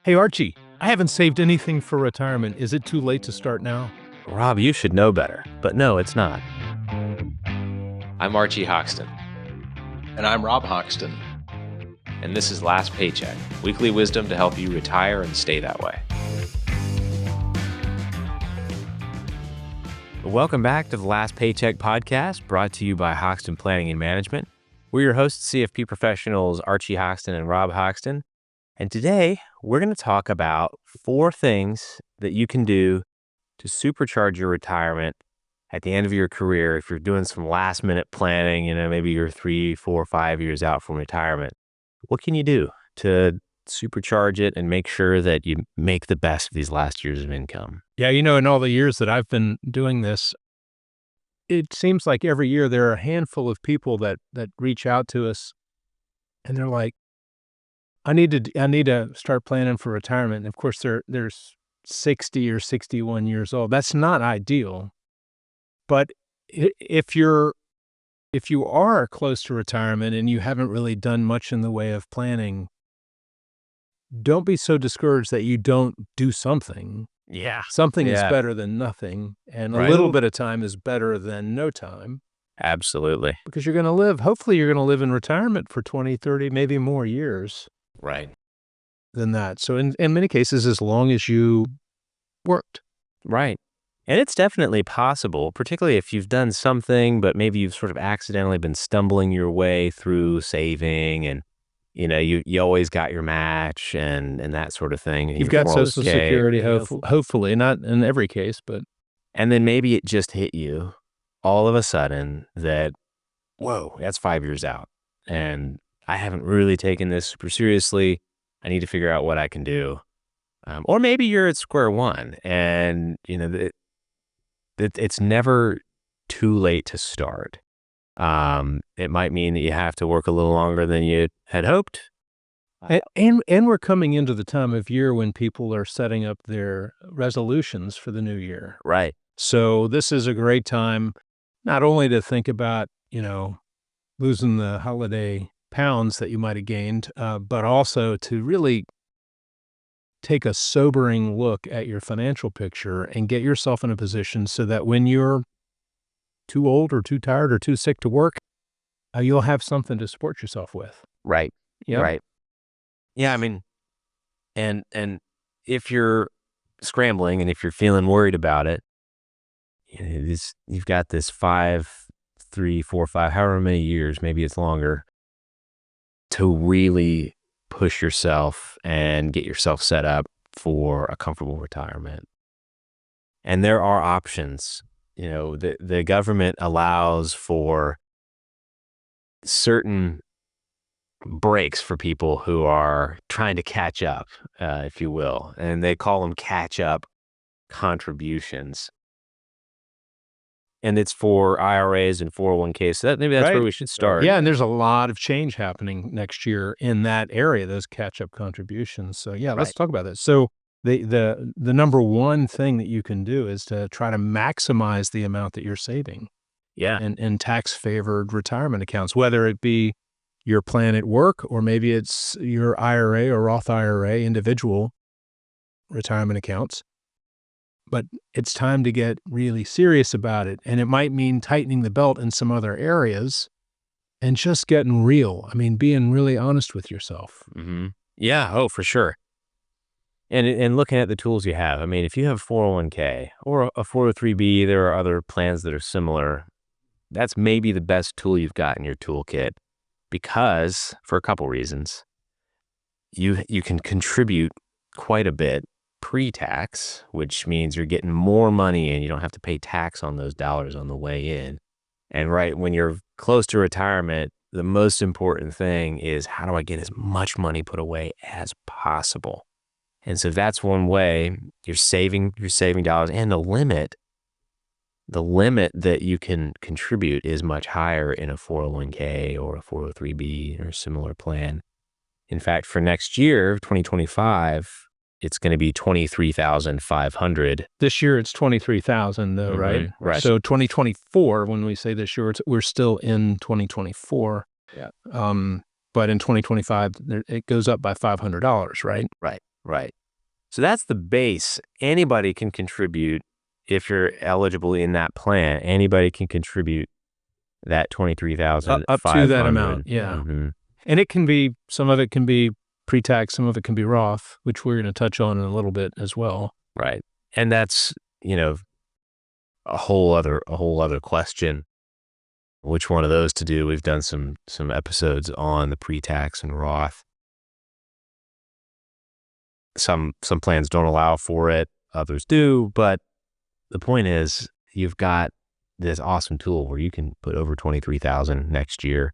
Hey, Archie, I haven't saved anything for retirement. Is it too late to start now? Rob, you should know better, but no, it's not. I'm Archie Hoxton. And I'm Rob Hoxton. And this is Last Paycheck, weekly wisdom to help you retire and stay that way. Welcome back to the Last Paycheck Podcast, brought to you by Hoxton Planning and Management. We're your hosts, CFP professionals, Archie Hoxton and Rob Hoxton. And today, we're going to talk about 4 things that you can do to supercharge your retirement at the end of your career. If you're doing some last minute planning, maybe you're 3, 4, 5 years out from retirement, what can you do to supercharge it and make sure that you make the best of these last years of income? Yeah, in all the years that I've been doing this, it seems like every year there are a handful of people that reach out to us and they're like, I need to start planning for retirement. And of course, they're 60 or 61 years old. That's not ideal. But if you are close to retirement and you haven't really done much in the way of planning, don't be so discouraged that you don't do something. Yeah. Something is better than nothing, and a little bit of time is better than no time. Absolutely. Because hopefully you're going to live in retirement for 20, 30, maybe more years. Right. Than that. So in many cases, as long as you worked. Right. And it's definitely possible, particularly if you've done something, but maybe you've sort of accidentally been stumbling your way through saving and, you always got your match and that sort of thing. You've got Social Security, hopefully, not in every case, but. And then maybe it just hit you all of a sudden that, whoa, that's 5 years out. And I haven't really taken this super seriously. I need to figure out what I can do. Or maybe you're at square one and, it's never too late to start. It might mean that you have to work a little longer than you had hoped. And we're coming into the time of year when people are setting up their resolutions for the new year. Right. So this is a great time not only to think about, losing the holiday pounds that you might have gained, but also to really take a sobering look at your financial picture and get yourself in a position so that when you're too old or too tired or too sick to work, you'll have something to support yourself with. Right. Yep. Right. Yeah. I mean, and if you're scrambling and if you're feeling worried about it, you've got this 5, 3, 4, 5, however many years, maybe it's longer, to really push yourself and get yourself set up for a comfortable retirement. And there are options. The government allows for certain breaks for people who are trying to catch up, if you will. And they call them catch-up contributions. And it's for IRAs and 401ks. So maybe that's where we should start. Yeah, and there's a lot of change happening next year in that area, those catch-up contributions. So yeah, let's talk about that. So the number one thing that you can do is to try to maximize the amount that you're saving. Yeah. In tax-favored retirement accounts, whether it be your plan at work or maybe it's your IRA or Roth IRA individual retirement accounts. But it's time to get really serious about it. And it might mean tightening the belt in some other areas and just getting real. I mean, being really honest with yourself. Mm-hmm. Yeah. Oh, for sure. And looking at the tools you have. I mean, if you have 401k or a 403b, there are other plans that are similar. That's maybe the best tool you've got in your toolkit because, for a couple reasons, you can contribute quite a bit pre-tax, which means you're getting more money and you don't have to pay tax on those dollars on the way in. And when you're close to retirement, the most important thing is how do I get as much money put away as possible? And so that's one way you're saving dollars, and the limit that you can contribute is much higher in a 401k or a 403b or a similar plan. In fact, for next year, 2025, it's going to be $23,500. This year it's $23,000 though, right? Right. So 2024, when we say this year, we're still in 2024. Yeah. But in 2025, it goes up by $500, right? Right. Right. So that's the base. Anybody can contribute if you're eligible in that plan. Anybody can contribute that $23,500 up to that amount. Yeah. Mhm. And it can be, some of it can be pre-tax, some of it can be Roth, which we're going to touch on in a little bit as well. Right. And that's, a whole other question. Which one of those to do? We've done some episodes on the pre-tax and Roth. Some plans don't allow for it, others do, but the point is you've got this awesome tool where you can put over $23,000 next year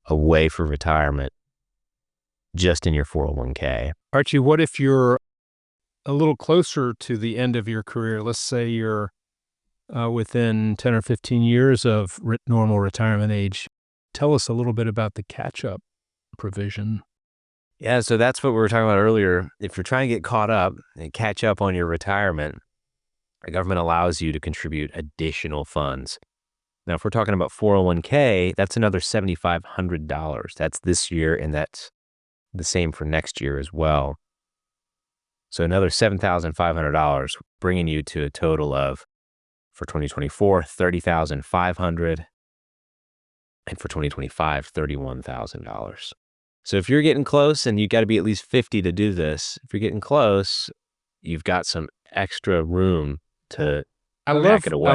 away for retirement just in your 401k. Archie, what if you're a little closer to the end of your career? Let's say you're within 10 or 15 years of normal retirement age. Tell us a little bit about the catch-up provision. Yeah, so that's what we were talking about earlier. If you're trying to get caught up and catch up on your retirement, the government allows you to contribute additional funds. Now, if we're talking about 401k, that's another $7,500. That's this year, and that's the same for next year as well. So another $7,500, bringing you to a total of, for 2024, $30,500, and for 2025, $31,000. So if you're getting close, and you got to be at least 50 to do this, if you're getting close, you've got some extra room to pack it away.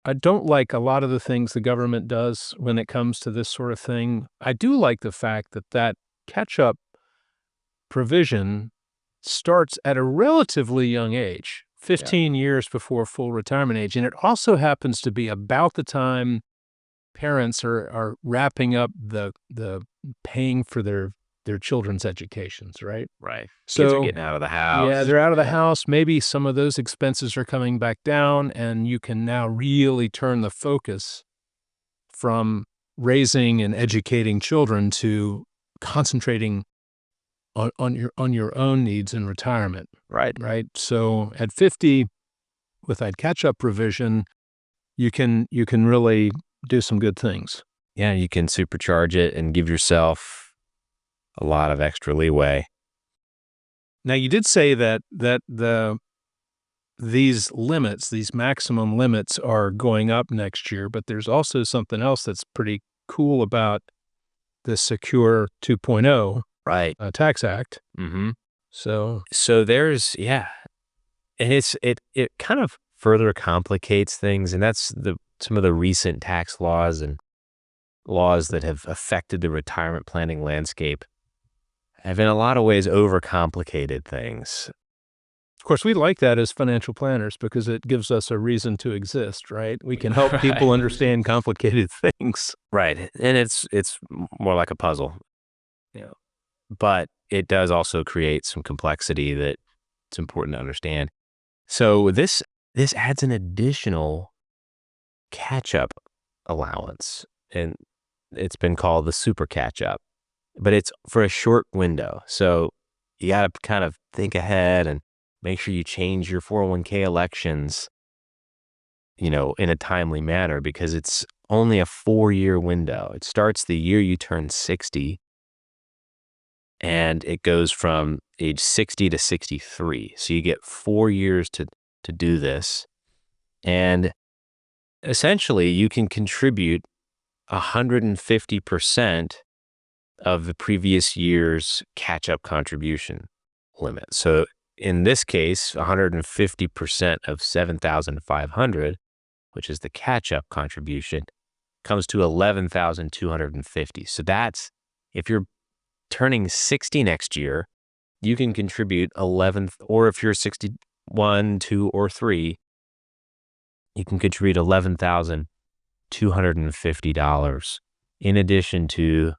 I don't like a lot of the things the government does when it comes to this sort of thing. I do like the fact that catch-up provision starts at a relatively young age, 15 years before full retirement age. And it also happens to be about the time parents are wrapping up the paying for their children's educations, right? Right. So kids are getting out of the house. Yeah, they're out of the house. Maybe some of those expenses are coming back down, and you can now really turn the focus from raising and educating children to concentrating on your own needs in retirement. Right. Right. So at 50, with that catch-up provision, you can really do some good things. Yeah, you can supercharge it and give yourself a lot of extra leeway. Now, you did say that these limits, these maximum limits, are going up next year, but there's also something else that's pretty cool about the Secure 2.0 Right. Tax Act. Mm-hmm. So there's, and it kind of further complicates things, and that's some of the recent tax laws and laws that have affected the retirement planning landscape have in a lot of ways overcomplicated things. Of course, we like that as financial planners because it gives us a reason to exist, right? We can help people understand complicated things. Right. And it's more like a puzzle. Yeah. But it does also create some complexity that it's important to understand. So this adds an additional catch-up allowance, and it's been called the super catch-up, but it's for a short window. So you got to kind of think ahead and make sure you change your 401k elections, in a timely manner, because it's only a 4-year window. It starts the year you turn 60, and it goes from age 60 to 63. So you get 4 years to do this. And essentially, you can contribute 150% of the previous year's catch-up contribution limit. So in this case, 150% of 7,500, which is the catch-up contribution, comes to 11,250. So that's, if you're turning 60 next year, you can contribute 11, or if you're 61, 2, or 3, you can contribute $11,250 in addition to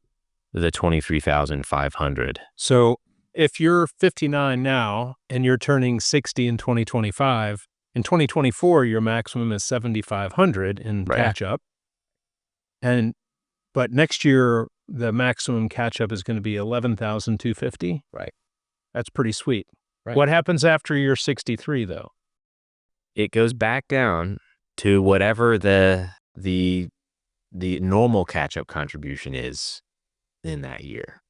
the $23,500. So if you're 59 now and you're turning 60 in 2025, in 2024, your maximum is 7,500 in catch-up. But next year, the maximum catch-up is going to be 11,250. Right. That's pretty sweet. Right. What happens after you're 63, though? It goes back down to whatever the normal catch-up contribution is in that year,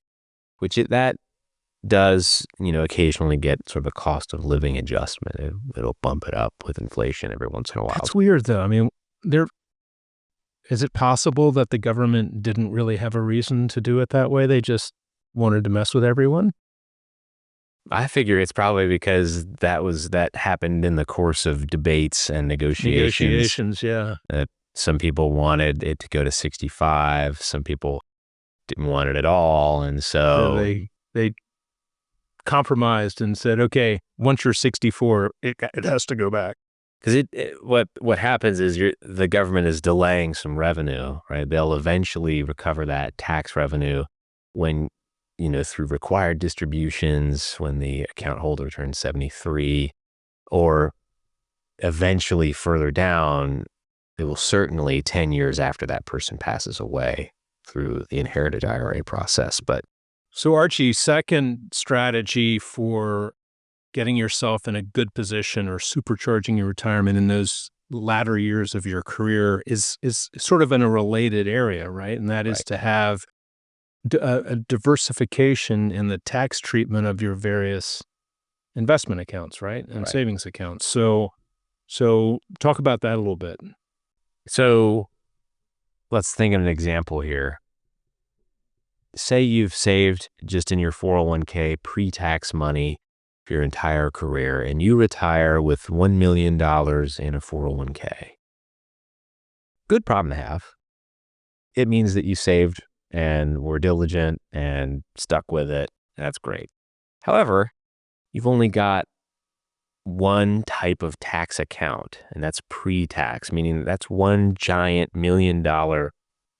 which that does, occasionally get sort of a cost of living adjustment. It'll bump it up with inflation every once in a while. That's weird, though. I mean, is it possible that the government didn't really have a reason to do it that way? They just wanted to mess with everyone? I figure it's probably because that happened in the course of debates and negotiations. Yeah. Some people wanted it to go to 65. Some people didn't want it at all. And so they compromised and said, okay, once you're 64, it has to go back. Because what happens is the government is delaying some revenue, right? They'll eventually recover that tax revenue when, through required distributions, when the account holder turns 73, or eventually further down, it will certainly 10 years after that person passes away through the inherited IRA process. So Archie, second strategy for getting yourself in a good position or supercharging your retirement in those latter years of your career is sort of in a related area, right? And that is to have a diversification in the tax treatment of your various investment accounts, right? And savings accounts. So talk about that a little bit. So let's think of an example here. Say you've saved just in your 401k pre-tax money for your entire career, and you retire with $1 million in a 401k. Good problem to have. It means that you saved and were diligent and stuck with it. That's great. However, you've only got one type of tax account, and that's pre-tax, meaning that's one giant $1 million.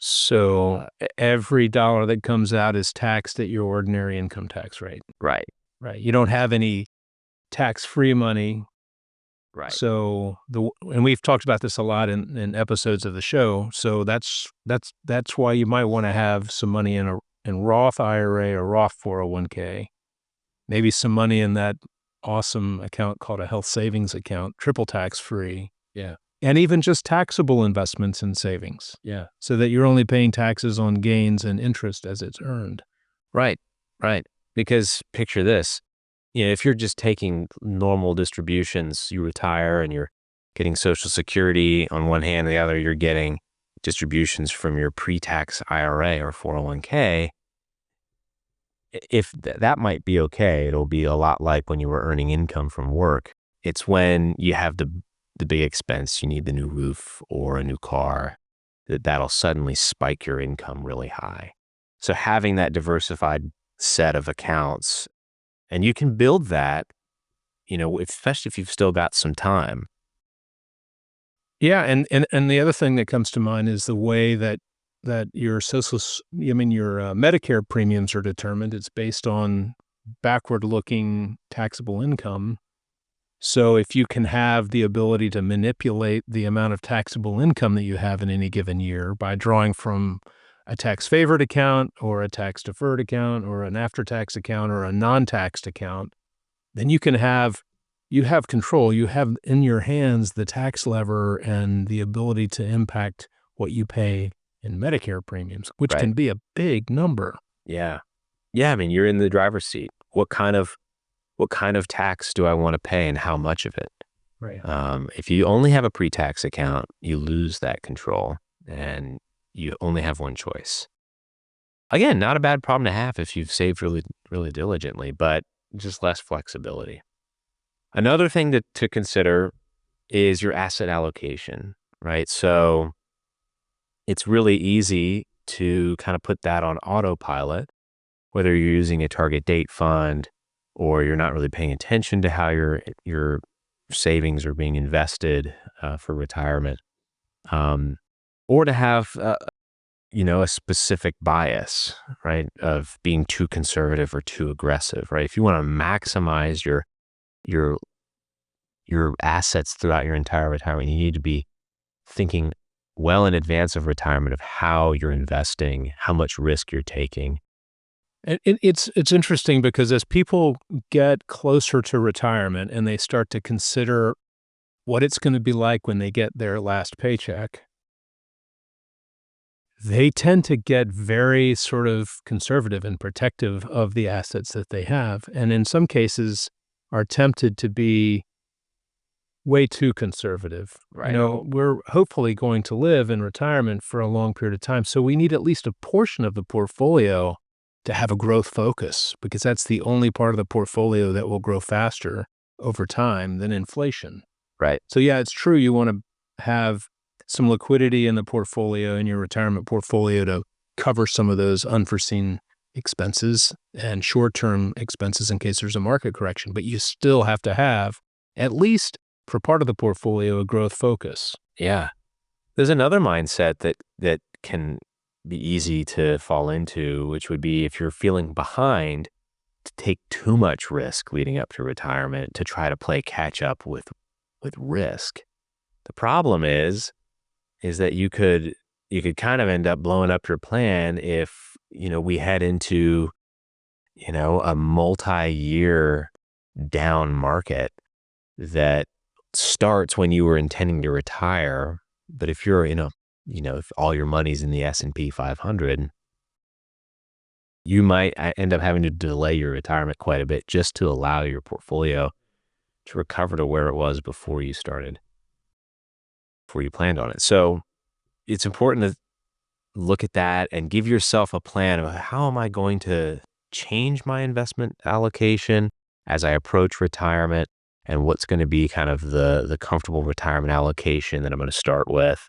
So every dollar that comes out is taxed at your ordinary income tax rate. Right. Right. You don't have any tax-free money. Right. So and we've talked about this a lot in episodes of the show. So that's why you might want to have some money in Roth IRA or Roth 401k. Maybe some money in that awesome account called a health savings account, triple tax-free. Yeah. And even just taxable investments in savings. Yeah. So that you're only paying taxes on gains and interest as it's earned. Right. Because picture this, if you're just taking normal distributions, you retire and you're getting Social Security on one hand, the other, you're getting distributions from your pre-tax IRA or 401k. If that might be okay, it'll be a lot like when you were earning income from work. It's when you have the big expense, you need the new roof or a new car, that'll suddenly spike your income really high. So having that diversified set of accounts, and you can build that, especially if you've still got some time. Yeah, and the other thing that comes to mind is the way that your your Medicare premiums are determined. It's based on backward-looking taxable income. So if you can have the ability to manipulate the amount of taxable income that you have in any given year by drawing from a tax-favored account or a tax-deferred account or an after-tax account or a non-taxed account, then you have control. You have in your hands the tax lever and the ability to impact what you pay in Medicare premiums, which can be a big number. Yeah. I mean, you're in the driver's seat. What kind of tax do I want to pay and how much of it? Right. If you only have a pre-tax account, you lose that control and you only have one choice. Again, not a bad problem to have if you've saved really, really diligently, but just less flexibility. Another thing to consider is your asset allocation, right? So it's really easy to kind of put that on autopilot, whether you're using a target date fund or you're not really paying attention to how your savings are being invested for retirement, or to have a specific bias, right, of being too conservative or too aggressive, right? If you want to maximize your assets throughout your entire retirement, you need to be thinking well in advance of retirement of how you're investing, how much risk you're taking. It's interesting because as people get closer to retirement and they start to consider what it's going to be like when they get their last paycheck, they tend to get very sort of conservative and protective of the assets that they have, and in some cases are tempted to be way too conservative. Right. We're hopefully going to live in retirement for a long period of time, so we need at least a portion of the portfolio to have a growth focus, because that's the only part of the portfolio that will grow faster over time than inflation. Right. So yeah, it's true you want to have some liquidity in the portfolio, in your retirement portfolio, to cover some of those unforeseen expenses and short-term expenses in case there's a market correction. But you still have to have, at least for part of the portfolio, a growth focus. Yeah. There's another mindset that can be easy to fall into, which would be if you're feeling behind, to take too much risk leading up to retirement, to try to play catch up with risk. The problem is that you could kind of end up blowing up your plan if, we head into, a multi-year down market that starts when you were intending to retire. But if you're, if all your money's in the S&P 500, you might end up having to delay your retirement quite a bit just to allow your portfolio to recover to where it was before you planned on it. So it's important to look at that and give yourself a plan of how am I going to change my investment allocation as I approach retirement, and what's going to be kind of the comfortable retirement allocation that I'm going to start with.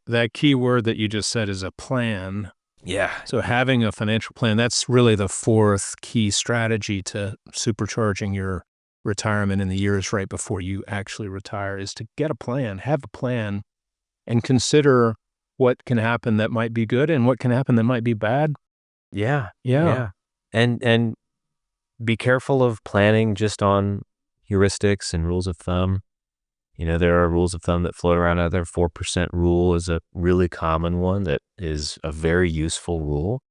That key word that you just said is a plan. Yeah. So having a financial plan, that's really the fourth key strategy to supercharging your retirement in the years right before you actually retire, is to get a plan, have a plan, and consider what can happen that might be good and what can happen that might be bad. Yeah. Yeah. And be careful of planning just on heuristics and rules of thumb. There are rules of thumb that float around out there. 4% rule is a really common one that is a very useful rule.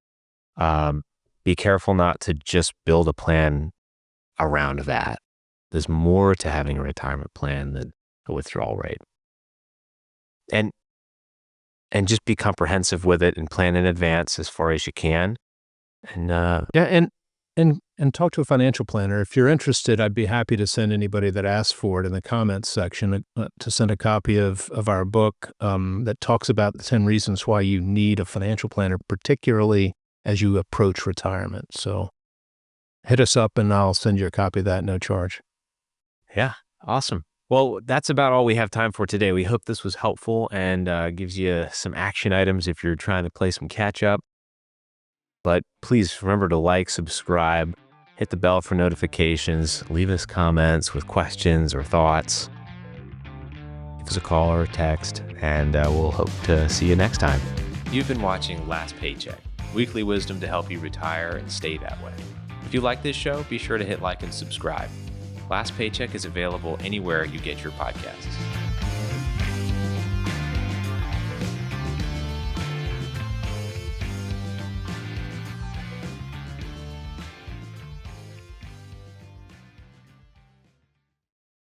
Be careful not to just build a plan around that. There's more to having a retirement plan than a withdrawal rate. And just be comprehensive with it and plan in advance as far as you can. And talk to a financial planner. If you're interested, I'd be happy to send anybody that asks for it in the comments section to send a copy of our book that talks about the 10 reasons why you need a financial planner, particularly as you approach retirement. So hit us up and I'll send you a copy of that, no charge. Yeah, awesome. Well, that's about all we have time for today. We hope this was helpful and gives you some action items if you're trying to play some catch up. But please remember to like, subscribe, hit the bell for notifications, leave us comments with questions or thoughts. Give us a call or a text, and we'll hope to see you next time. You've been watching Last Paycheck, weekly wisdom to help you retire and stay that way. If you like this show, be sure to hit like and subscribe. Last Paycheck is available anywhere you get your podcasts.